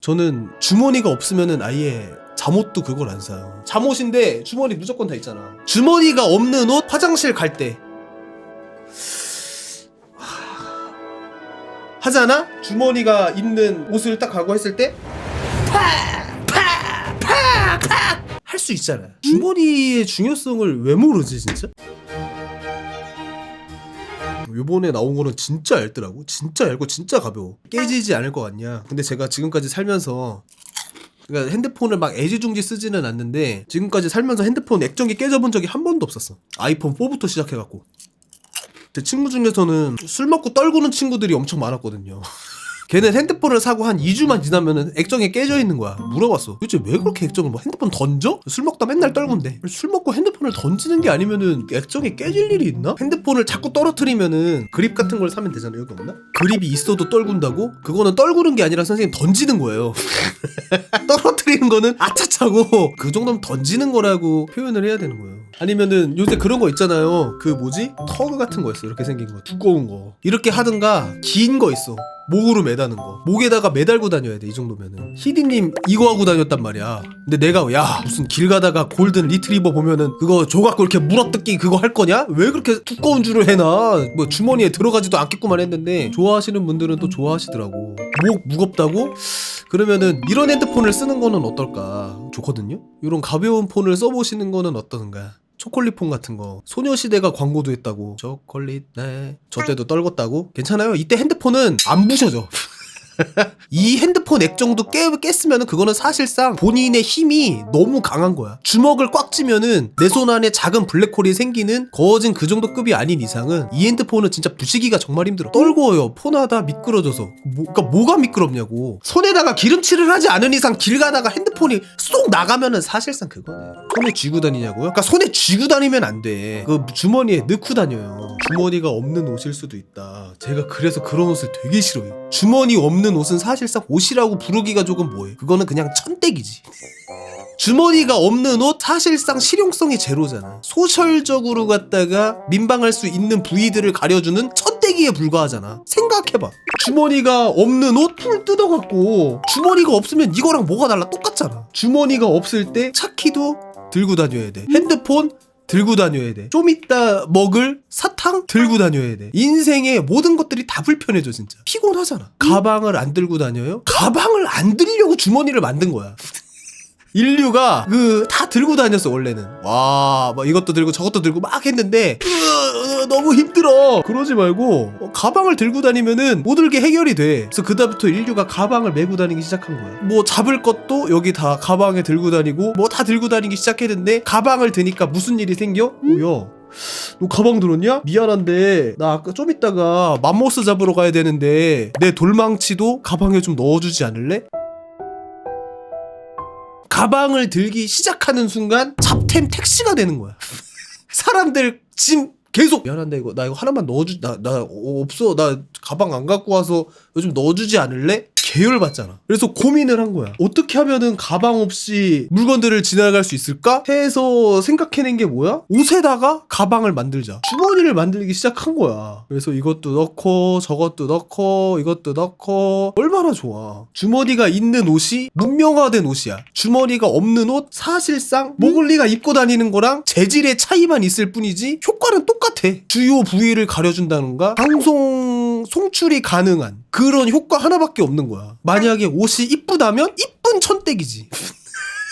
저는 주머니가 없으면은 아예 잠옷도 그걸 안 사요. 잠옷인데 주머니 무조건 다 있잖아. 주머니가 없는 옷 화장실 갈 때 하잖아? 주머니가 있는 옷을 딱 가고 했을 때 할 수 있잖아. 주머니의 중요성을 왜 모르지 진짜? 요번에 나온 거는 진짜 얇더라고. 진짜 얇고 진짜 가벼워. 깨지지 않을 것 같냐. 근데 제가 지금까지 살면서, 그러니까 핸드폰을 막 애지중지 쓰지는 않는데 지금까지 살면서 핸드폰 액정이 깨져본 적이 한 번도 없었어. 아이폰 4부터 시작해갖고. 제 친구 중에서는 술 먹고 떨구는 친구들이 엄청 많았거든요. 걔는 핸드폰을 사고 한 2주만 지나면은 액정이 깨져 있는 거야. 물어봤어. 도대체 왜 그렇게 액정을 뭐 핸드폰 던져? 술 먹다 맨날 떨군데. 술 먹고 핸드폰을 던지는 게 아니면은 액정이 깨질 일이 있나? 핸드폰을 자꾸 떨어뜨리면은 그립 같은 걸 사면 되잖아. 여기 없나? 그립이 있어도 떨군다고? 그거는 떨구는 게 아니라 선생님 던지는 거예요. 떨어뜨리는 거는 아차차고 그 정도면 던지는 거라고 표현을 해야 되는 거예요. 아니면은 요새 그런 거 있잖아요. 그 뭐지? 터그 같은 거 있어. 이렇게 생긴 거. 두꺼운 거. 이렇게 하든가 긴 거 있어. 목으로 매다는 거. 목에다가 매달고 다녀야 돼. 이 정도면은. 히디님 이거 하고 다녔단 말이야. 근데 내가 야 무슨 길 가다가 골든 리트리버 보면은 그거 조각고 이렇게 물어뜯기 그거 할 거냐? 왜 그렇게 두꺼운 줄을 해놔? 뭐 주머니에 들어가지도 않겠구만 했는데 좋아하시는 분들은 또 좋아하시더라고. 목 무겁다고? 그러면은 이런 핸드폰을 쓰는 거는 어떨까? 좋거든요? 이런 가벼운 폰을 써보시는 거는 어떤가? 초콜릿폰 같은 거. 소녀시대가 광고도 했다고. 초콜릿 네. 저 때도 떨궜다고. 괜찮아요. 이때 핸드폰은 안 부셔져. 이 핸드폰 액정도 깼으면 그거는 사실상 본인의 힘이 너무 강한 거야. 주먹을 꽉 쥐면은 내 손 안에 작은 블랙홀이 생기는 거진 그 정도 급이 아닌 이상은 이 핸드폰은 진짜 부시기가 정말 힘들어. 떨궈요. 폰하다 미끄러져서. 그러니까 뭐가 미끄럽냐고. 손에다가 기름칠을 하지 않은 이상 길 가다가 핸드폰이 쏙 나가면은 사실상 그거네. 손에 쥐고 다니냐고요? 그러니까 손에 쥐고 다니면 안 돼. 그 주머니에 넣고 다녀요. 주머니가 없는 옷일 수도 있다. 제가 그래서 그런 옷을 되게 싫어요. 주머니 없는 옷은 사실상 옷이라고 부르기가 조금 뭐해. 그거는 그냥 천대기지. 주머니가 없는 옷 사실상 실용성이 제로잖아. 소셜적으로 갖다가 민방할 수 있는 부위들을 가려주는 천대기에 불과하잖아. 생각해봐. 주머니가 없는 옷 풀 뜯어갖고 주머니가 없으면 이거랑 뭐가 달라? 똑같잖아. 주머니가 없을 때 차키도 들고 다녀야 돼. 핸드폰 들고 다녀야 돼. 좀 이따 먹을 사탕 들고 다녀야 돼. 인생의 모든 것들이 다 불편해져 진짜. 피곤하잖아. 가방을 안 들고 다녀요? 가방을 안 들려고 주머니를 만든 거야. 인류가 다 들고 다녔어 원래는. 와, 막 이것도 들고 저것도 들고 막 했는데 너무 힘들어. 그러지 말고 가방을 들고 다니면은 모든 게 해결이 돼. 그래서 그다음부터 인류가 가방을 메고 다니기 시작한 거야. 뭐 잡을 것도 여기 다 가방에 들고 다니고 뭐 다 들고 다니기 시작했는데 가방을 드니까 무슨 일이 생겨? 야, 너 가방 들었냐? 미안한데 나 아까 좀 이따가 맘모스 잡으러 가야 되는데 내 돌망치도 가방에 좀 넣어주지 않을래? 가방을 들기 시작하는 순간 잡템 택시가 되는 거야. 사람들 짐 계속 미안한데 나 이거 하나만 넣어주 나 없어. 나 가방 안 갖고 와서 요즘 넣어주지 않을래? 계열받잖아. 그래서 고민을 한 거야. 어떻게 하면은 가방 없이 물건들을 지나갈 수 있을까? 해서 생각해낸 게 뭐야? 옷에다가 가방을 만들자. 주머니를 만들기 시작한 거야. 그래서 이것도 넣고 저것도 넣고 이것도 넣고 얼마나 좋아. 주머니가 있는 옷이 문명화된 옷이야. 주머니가 없는 옷 사실상 모글리가 입고 다니는 거랑 재질의 차이만 있을 뿐이지 효과는 똑같아. 주요 부위를 가려준다는가 방송 송출이 가능한 그런 효과 하나밖에 없는 거야. 만약에 옷이 이쁘다면 이쁜 천대기지.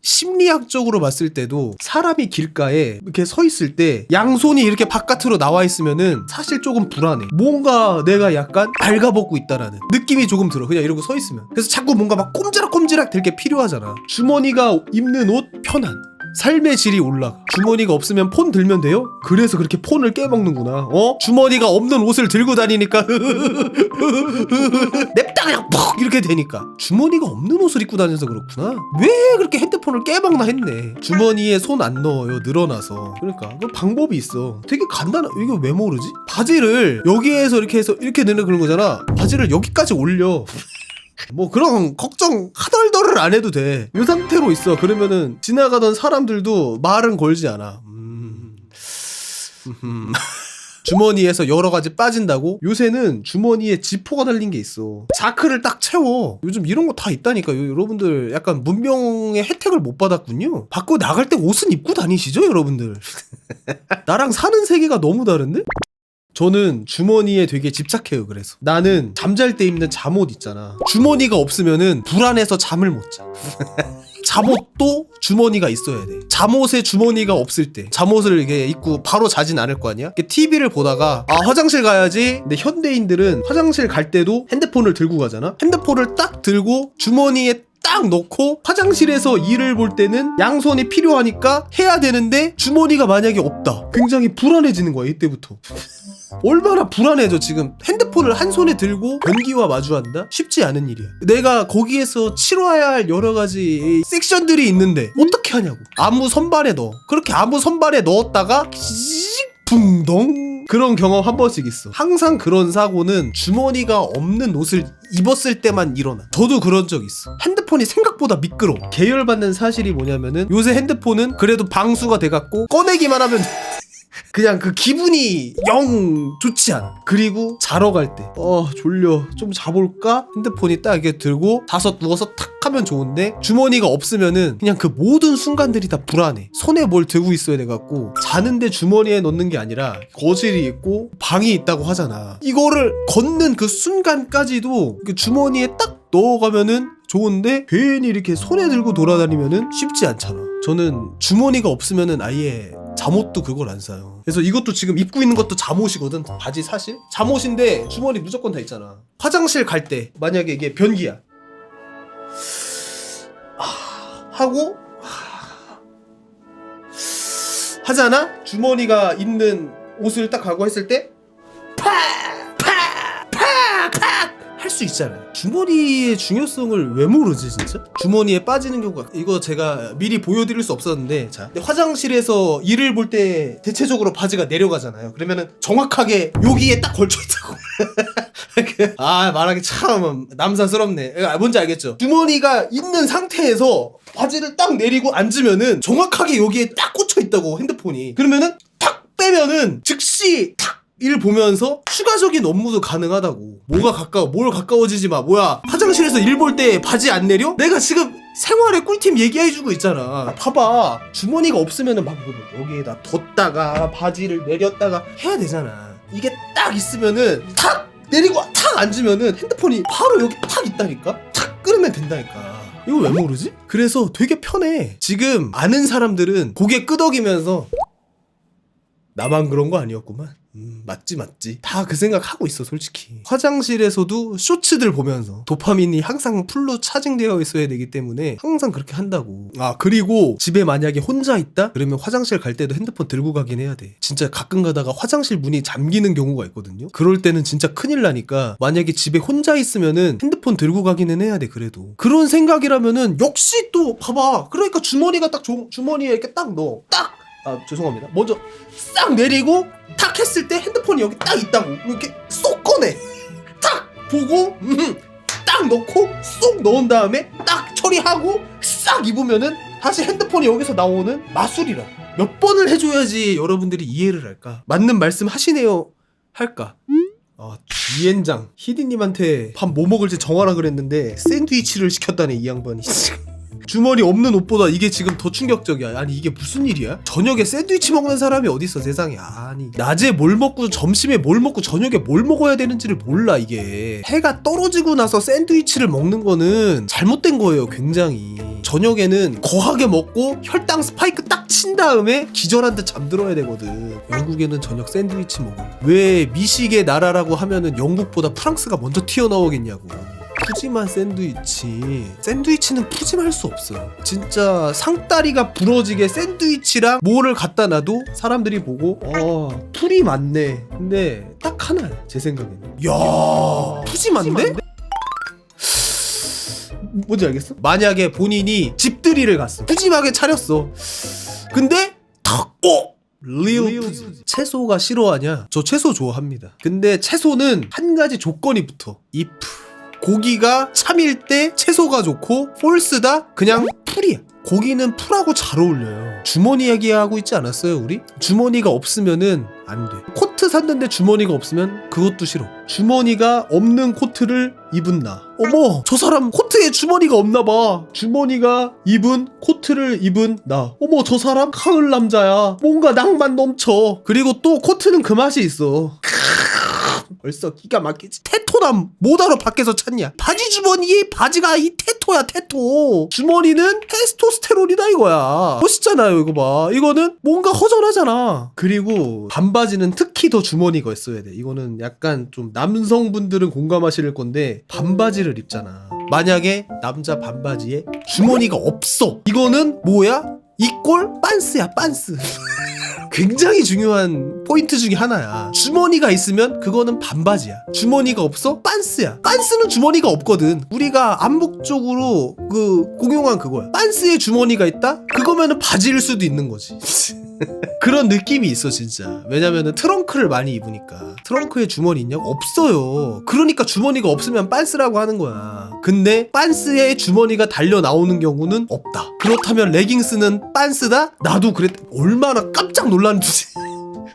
심리학적으로 봤을 때도 사람이 길가에 이렇게 서 있을 때 양손이 이렇게 바깥으로 나와 있으면은 사실 조금 불안해. 뭔가 내가 약간 발가벗고 있다라는 느낌이 조금 들어. 그냥 이러고 서 있으면. 그래서 자꾸 뭔가 막 꼼지락꼼지락 될 게 필요하잖아. 주머니가 입는 옷 편한. 삶의 질이 올라가. 주머니가 없으면 폰 들면 돼요? 그래서 그렇게 폰을 깨먹는구나. 주머니가 없는 옷을 들고 다니니까 냅다 그냥 푹 이렇게 되니까. 주머니가 없는 옷을 입고 다녀서 그렇구나. 왜 그렇게 핸드폰을 깨먹나 했네. 주머니에 손 안 넣어요. 늘어나서. 그러니까 그 방법이 있어. 되게 간단한. 이거 왜 모르지? 바지를 여기에서 이렇게 해서 이렇게 넣는 그런 거잖아. 바지를 여기까지 올려. 뭐 그런 걱정 하덜덜을 안 해도 돼. 이 상태로 있어. 그러면은 지나가던 사람들도 말은 걸지 않아. 주머니에서 여러 가지 빠진다고? 요새는 주머니에 지퍼가 달린 게 있어. 자크를 딱 채워. 요즘 이런 거 다 있다니까요. 여러분들 약간 문명의 혜택을 못 받았군요. 밖으로 나갈 때 옷은 입고 다니시죠, 여러분들? 나랑 사는 세계가 너무 다른데? 저는 주머니에 되게 집착해요. 그래서 나는 잠잘 때 입는 잠옷 있잖아. 주머니가 없으면은 불안해서 잠을 못 자. 잠옷도 주머니가 있어야 돼. 잠옷에 주머니가 없을 때 잠옷을 이렇게 입고 바로 자진 않을 거 아니야? TV를 보다가 화장실 가야지. 근데 현대인들은 화장실 갈 때도 핸드폰을 들고 가잖아. 핸드폰을 딱 들고 주머니에 딱 넣고 화장실에서 일을 볼 때는 양손이 필요하니까 해야 되는데 주머니가 만약에 없다. 굉장히 불안해지는 거야. 이때부터. 얼마나 불안해져. 지금 핸드폰을 한 손에 들고 변기와 마주한다? 쉽지 않은 일이야. 내가 거기에서 치러야 할 여러 가지 섹션들이 있는데 어떻게 하냐고. 아무 선반에 넣어. 그렇게 아무 선반에 넣었다가 붕덩. 그런 경험 한 번씩 있어. 항상 그런 사고는 주머니가 없는 옷을 입었을 때만 일어나. 저도 그런 적 있어. 핸드폰이 생각보다 미끄러워. 계열받는 사실이 뭐냐면은 요새 핸드폰은 그래도 방수가 돼갖고 꺼내기만 하면 그냥 그 기분이 영 좋지 않아. 그리고 자러 갈 때 졸려 좀 자볼까? 핸드폰이 딱 이렇게 들고 다섯 누워서 탁 하면 좋은데 주머니가 없으면은 그냥 그 모든 순간들이 다 불안해. 손에 뭘 들고 있어야 돼갖고 자는데 주머니에 넣는 게 아니라 거실이 있고 방이 있다고 하잖아. 이거를 걷는 그 순간까지도 그 주머니에 딱 넣어가면은 좋은데 괜히 이렇게 손에 들고 돌아다니면은 쉽지 않잖아. 저는 주머니가 없으면은 아예 잠옷도 그걸 안 사요. 그래서 이것도 지금 입고 있는 것도 잠옷이거든. 바지 사실 잠옷인데 주머니 무조건 다 있잖아. 화장실 갈 때 만약에 이게 변기야 하고 하잖아. 주머니가 있는 옷을 딱 가고 했을 때 할 수 있잖아요. 주머니의 중요성을 왜 모르지 진짜? 주머니에 빠지는 경우가 이거 제가 미리 보여드릴 수 없었는데 자, 근데 화장실에서 일을 볼 때 대체적으로 바지가 내려가잖아요. 그러면은 정확하게 여기에 딱 걸쳐있다고. 말하기 참 남사스럽네. 뭔지 알겠죠? 주머니가 있는 상태에서 바지를 딱 내리고 앉으면은 정확하게 여기에 딱 꽂혀있다고 핸드폰이. 그러면은 탁 빼면은 즉시 탁 일 보면서 추가적인 업무도 가능하다고. 뭐가 뭘 가까워지지 마. 뭐야, 화장실에서 일 볼 때 바지 안 내려? 내가 지금 생활의 꿀팁 얘기해주고 있잖아. 봐봐, 주머니가 없으면은 막 여기에다 뒀다가 바지를 내렸다가 해야 되잖아. 이게 딱 있으면은 탁 내리고 탁 앉으면은 핸드폰이 바로 여기 탁 있다니까. 탁 끄르면 된다니까. 이거 왜 모르지? 그래서 되게 편해. 지금 아는 사람들은 고개 끄덕이면서 나만 그런 거 아니었구만. 맞지. 다 그 생각하고 있어 솔직히. 화장실에서도 쇼츠들 보면서 도파민이 항상 풀로 차징되어 있어야 되기 때문에 항상 그렇게 한다고. 그리고 집에 만약에 혼자 있다? 그러면 화장실 갈 때도 핸드폰 들고 가긴 해야 돼. 진짜 가끔 가다가 화장실 문이 잠기는 경우가 있거든요. 그럴 때는 진짜 큰일 나니까 만약에 집에 혼자 있으면은 핸드폰 들고 가기는 해야 돼. 그래도 그런 생각이라면은 역시 또 봐봐. 그러니까 주머니가 딱 주머니에 이렇게 딱 넣어. 딱 죄송합니다. 먼저 싹 내리고 탁 했을 때 핸드폰이 여기 딱 있다고 이렇게 쏙 꺼내. 탁 보고 딱 넣고 쏙 넣은 다음에 딱 처리하고 싹 입으면은 다시 핸드폰이 여기서 나오는 마술이라. 몇 번을 해줘야지 여러분들이 이해를 할까? 맞는 말씀 하시네요 할까? 디엔장 히디님한테 밥 뭐 먹을지 정하라 그랬는데 샌드위치를 시켰다네 이 양반이. 주머니 없는 옷보다 이게 지금 더 충격적이야. 아니 이게 무슨 일이야? 저녁에 샌드위치 먹는 사람이 어딨어 세상에. 아니 낮에 뭘 먹고 점심에 뭘 먹고 저녁에 뭘 먹어야 되는지를 몰라. 이게 해가 떨어지고 나서 샌드위치를 먹는 거는 잘못된 거예요. 굉장히. 저녁에는 거하게 먹고 혈당 스파이크 딱 친 다음에 기절한 듯 잠들어야 되거든. 영국에는 저녁 샌드위치 먹어. 왜 미식의 나라라고 하면은 영국보다 프랑스가 먼저 튀어나오겠냐고. 푸짐한 샌드위치는 푸짐할 수 없어요. 진짜 상다리가 부러지게 샌드위치랑 뭐를 갖다 놔도 사람들이 보고 풀이 많네. 근데 딱 하나야 제 생각에는. 야 푸짐한데? 뭔지 알겠어? 만약에 본인이 집들이를 갔어. 푸짐하게 차렸어. 근데 탁 리얼 푸짐. 채소가 싫어하냐? 저 채소 좋아합니다. 근데 채소는 한 가지 조건이 붙어. if 고기가 참일 때 채소가 좋고 폴스다 그냥 풀이야. 고기는 풀하고 잘 어울려요. 주머니 얘기하고 있지 않았어요 우리? 주머니가 없으면은 안 돼. 코트 샀는데 주머니가 없으면 그것도 싫어. 주머니가 없는 코트를 입은 나. 어머, 저 사람 코트에 주머니가 없나 봐. 주머니가 입은 코트를 입은 나. 어머, 저 사람 가을 남자야. 뭔가 낭만 넘쳐. 그리고 또 코트는 그 맛이 있어. 벌써 기가 막히지. 테토남 뭐하러 밖에서 찾냐. 바지 주머니에 바지가 이 테토야, 테토. 주머니는 테스토스테론이다 이거야. 멋있잖아요. 이거 봐. 이거는 뭔가 허전하잖아. 그리고 반바지는 특히 더 주머니가 있어야 돼. 이거는 약간 좀 남성분들은 공감하실 건데, 반바지를 입잖아. 만약에 남자 반바지에 주머니가 없어. 이거는 뭐야? 이 꼴 빤스야, 빤스. 굉장히 중요한 포인트 중에 하나야. 주머니가 있으면 그거는 반바지야. 주머니가 없어? 빤스야. 빤스는 주머니가 없거든. 우리가 암묵적으로 공용한 그거야. 빤스에 주머니가 있다? 그거면은 바지일 수도 있는 거지. 그런 느낌이 있어 진짜. 왜냐면은 트렁크를 많이 입으니까. 트렁크에 주머니 있냐고? 없어요. 그러니까 주머니가 없으면 빤스라고 하는 거야. 근데 빤스에 주머니가 달려 나오는 경우는 없다. 그렇다면 레깅스는 빤스다? 나도 그랬다. 얼마나 깜짝 놀랐는지.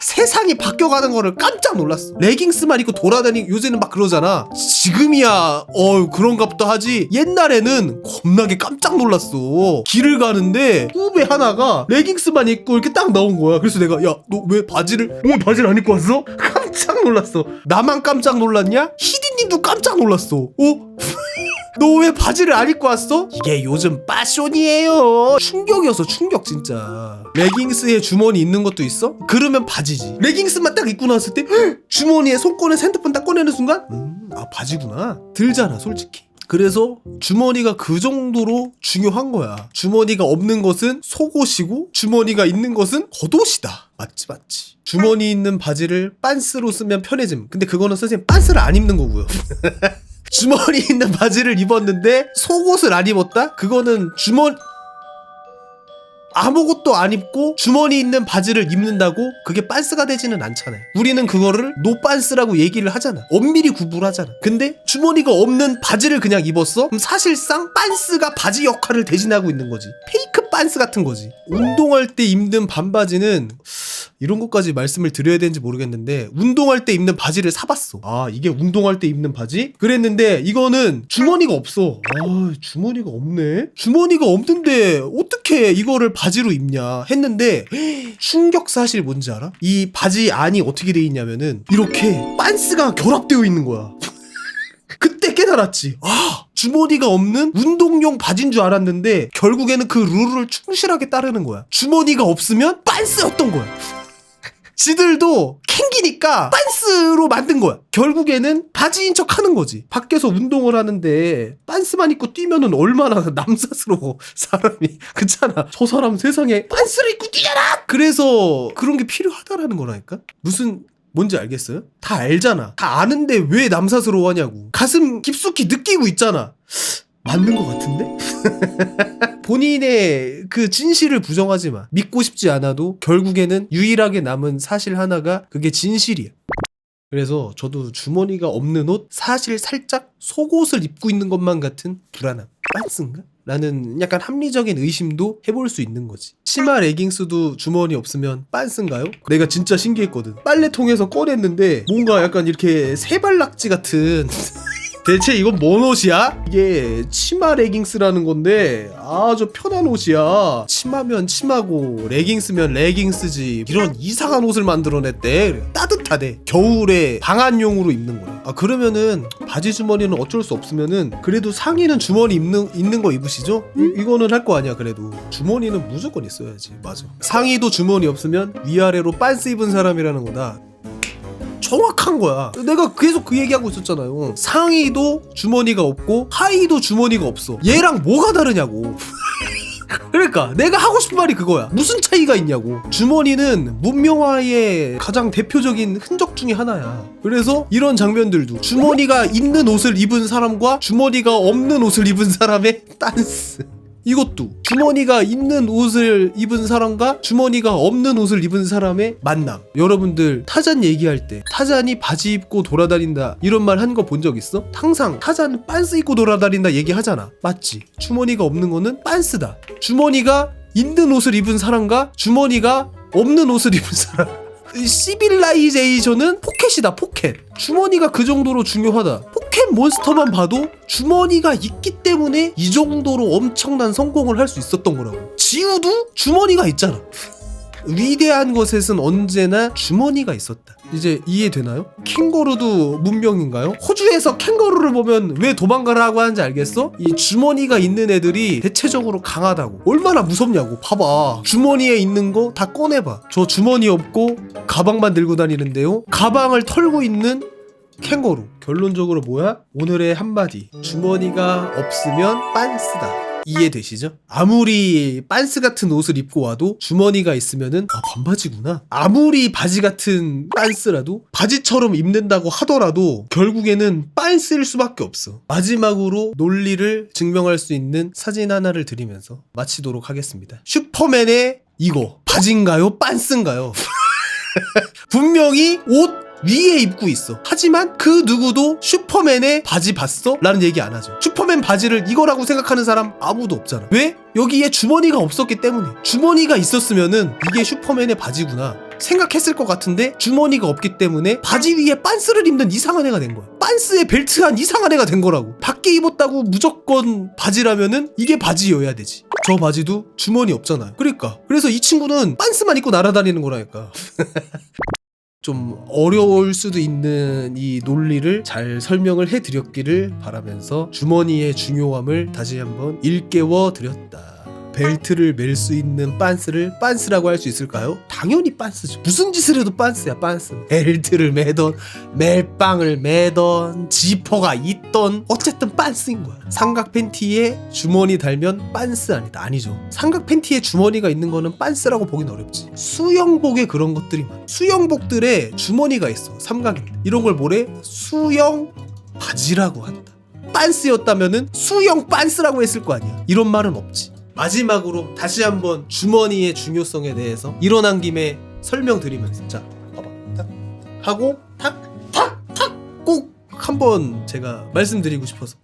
세상이 바뀌어가는 거를 깜짝 놀랐어. 레깅스만 입고 돌아다니고 요새는 막 그러잖아. 지금이야 그런가 보다 하지. 옛날에는 겁나게 깜짝 놀랐어. 길을 가는데 후배 하나가 레깅스만 입고 이렇게 딱 나온 거야. 그래서 내가 야, 너 왜 바지를 안 입고 왔어? 깜짝 놀랐어. 나만 깜짝 놀랐냐? 희디님도 깜짝 놀랐어. 너 왜 바지를 안 입고 왔어? 이게 요즘 패션이에요. 충격이었어, 충격 진짜. 레깅스에 주머니 있는 것도 있어? 그러면 바지지. 레깅스만 딱 입고 나왔을 때 주머니에 손 꺼내 핸드폰 딱 꺼내는 순간 바지구나. 들잖아 솔직히. 그래서 주머니가 그 정도로 중요한 거야. 주머니가 없는 것은 속옷이고 주머니가 있는 것은 겉옷이다. 맞지. 주머니 있는 바지를 빤스로 쓰면 편해짐. 근데 그거는 선생님 빤스를 안 입는 거고요. 주머니 있는 바지를 입었는데 속옷을 안 입었다? 그거는 아무것도 안 입고 주머니 있는 바지를 입는다고 그게 빤스가 되지는 않잖아요. 우리는 그거를 노빤스라고 얘기를 하잖아. 엄밀히 구분하잖아. 근데 주머니가 없는 바지를 그냥 입었어? 그럼 사실상 빤스가 바지 역할을 대신하고 있는 거지. 페이크 빤스 같은 거지. 운동할 때 입는 반바지는 이런 것까지 말씀을 드려야 되는지 모르겠는데, 운동할 때 입는 바지를 사봤어. 이게 운동할 때 입는 바지? 그랬는데 이거는 주머니가 없어. 주머니가 없네? 주머니가 없는데 어떻게 이거를 바지로 입냐 했는데, 충격 사실 뭔지 알아? 이 바지 안이 어떻게 돼 있냐면은 이렇게 빤스가 결합되어 있는 거야. 그때 깨달았지. 주머니가 없는 운동용 바지인 줄 알았는데 결국에는 그 룰을 충실하게 따르는 거야. 주머니가 없으면 빤스였던 거야. 지들도 캥기니까 빤스로 만든 거야. 결국에는 바지인 척 하는 거지. 밖에서 운동을 하는데 빤스만 입고 뛰면은 얼마나 남사스러워 사람이. 그렇잖아. 저 사람 세상에 빤스를 입고 뛰잖아. 그래서 그런 게 필요하다라는 거라니까. 뭔지 알겠어요? 다 알잖아. 다 아는데 왜 남사스러워 하냐고. 가슴 깊숙이 느끼고 있잖아. 맞는 것 같은데? 본인의 그 진실을 부정하지 마. 믿고 싶지 않아도 결국에는 유일하게 남은 사실 하나가 그게 진실이야. 그래서 저도 주머니가 없는 옷, 사실 살짝 속옷을 입고 있는 것만 같은 불안함. 빤스인가? 라는 약간 합리적인 의심도 해볼 수 있는 거지. 치마 레깅스도 주머니 없으면 빤스인가요? 내가 진짜 신기했거든. 빨래통에서 꺼냈는데 뭔가 약간 이렇게 세발낙지 같은 대체 이건 뭔 옷이야? 이게 치마 레깅스라는 건데 아주 편한 옷이야. 치마면 치마고 레깅스면 레깅스지. 이런 이상한 옷을 만들어냈대. 따뜻하대. 겨울에 방한용으로 입는 거야. 그러면은 바지 주머니는 어쩔 수 없으면은 그래도 상의는 주머니 있는 거 입으시죠? 이거는 할 거 아니야. 그래도 주머니는 무조건 있어야지. 맞아. 상의도 주머니 없으면 위아래로 빤스 입은 사람이라는 거다. 정확한 거야. 내가 계속 그 얘기하고 있었잖아요. 상의도 주머니가 없고 하의도 주머니가 없어. 얘랑 뭐가 다르냐고. 그러니까 내가 하고 싶은 말이 그거야. 무슨 차이가 있냐고. 주머니는 문명화의 가장 대표적인 흔적 중에 하나야. 그래서 이런 장면들도 주머니가 있는 옷을 입은 사람과 주머니가 없는 옷을 입은 사람의 딴스. 이것도 주머니가 있는 옷을 입은 사람과 주머니가 없는 옷을 입은 사람의 만남. 여러분들 타잔 얘기할 때 타잔이 바지 입고 돌아다닌다 이런 말 한 거 본 적 있어? 항상 타잔은 빤스 입고 돌아다닌다 얘기하잖아. 맞지? 주머니가 없는 거는 빤스다. 주머니가 있는 옷을 입은 사람과 주머니가 없는 옷을 입은 사람 시빌라이제이션은 포켓이다. 포켓. 주머니가 그 정도로 중요하다. 포켓 몬스터만 봐도 주머니가 있기 때문에 이 정도로 엄청난 성공을 할 수 있었던 거라고. 지우도 주머니가 있잖아. 위대한 것에는 언제나 주머니가 있었다. 이제 이해되나요? 캥거루도 문명인가요? 호주에서 캥거루를 보면 왜 도망가라고 하는지 알겠어? 이 주머니가 있는 애들이 대체적으로 강하다고. 얼마나 무섭냐고. 봐봐. 주머니에 있는 거 다 꺼내봐. 저 주머니 없고 가방만 들고 다니는데요. 가방을 털고 있는 캥거루. 결론적으로 뭐야? 오늘의 한마디. 주머니가 없으면 빤스다. 이해되시죠? 아무리 빤스 같은 옷을 입고 와도 주머니가 있으면은 반바지구나. 아무리 바지 같은 빤스라도 바지처럼 입는다고 하더라도 결국에는 빤스일 수밖에 없어. 마지막으로 논리를 증명할 수 있는 사진 하나를 드리면서 마치도록 하겠습니다. 슈퍼맨의 이거 바지인가요? 빤스인가요? 분명히 옷 위에 입고 있어. 하지만 그 누구도 슈퍼맨의 바지 봤어? 라는 얘기 안 하죠. 슈퍼맨 바지를 이거라고 생각하는 사람 아무도 없잖아. 왜? 여기에 주머니가 없었기 때문에. 주머니가 있었으면은 이게 슈퍼맨의 바지구나 생각했을 것 같은데 주머니가 없기 때문에 바지 위에 빤스를 입는 이상한 애가 된 거야. 빤스에 벨트한 이상한 애가 된 거라고. 밖에 입었다고 무조건 바지라면은 이게 바지여야 되지. 저 바지도 주머니 없잖아요. 그러니까 그래서 이 친구는 빤스만 입고 날아다니는 거라니까. 좀 어려울 수도 있는 이 논리를 잘 설명을 해드렸기를 바라면서 주머니의 중요함을 다시 한번 일깨워 드렸다. 벨트를 멜 수 있는 빤스를 빤스라고 할 수 있을까요? 당연히 빤스죠. 무슨 짓을 해도 빤스야. 빤스. 벨트를 매던 멜빵을 매던 지퍼가 있던 어쨌든 빤스인 거야. 삼각 팬티에 주머니 달면 빤스 아니다. 아니죠. 삼각 팬티에 주머니가 있는 거는 빤스라고 보긴 어렵지. 수영복에 그런 것들이 많아. 수영복들에 주머니가 있어. 삼각인데 이런 걸 뭐래? 수영 바지라고 한다. 빤스였다면은 수영 빤스라고 했을 거 아니야. 이런 말은 없지. 마지막으로 다시 한번 주머니의 중요성에 대해서 일어난 김에 설명드리면서 자 봐봐 탁 하고 탁 꼭 한번 제가 말씀드리고 싶어서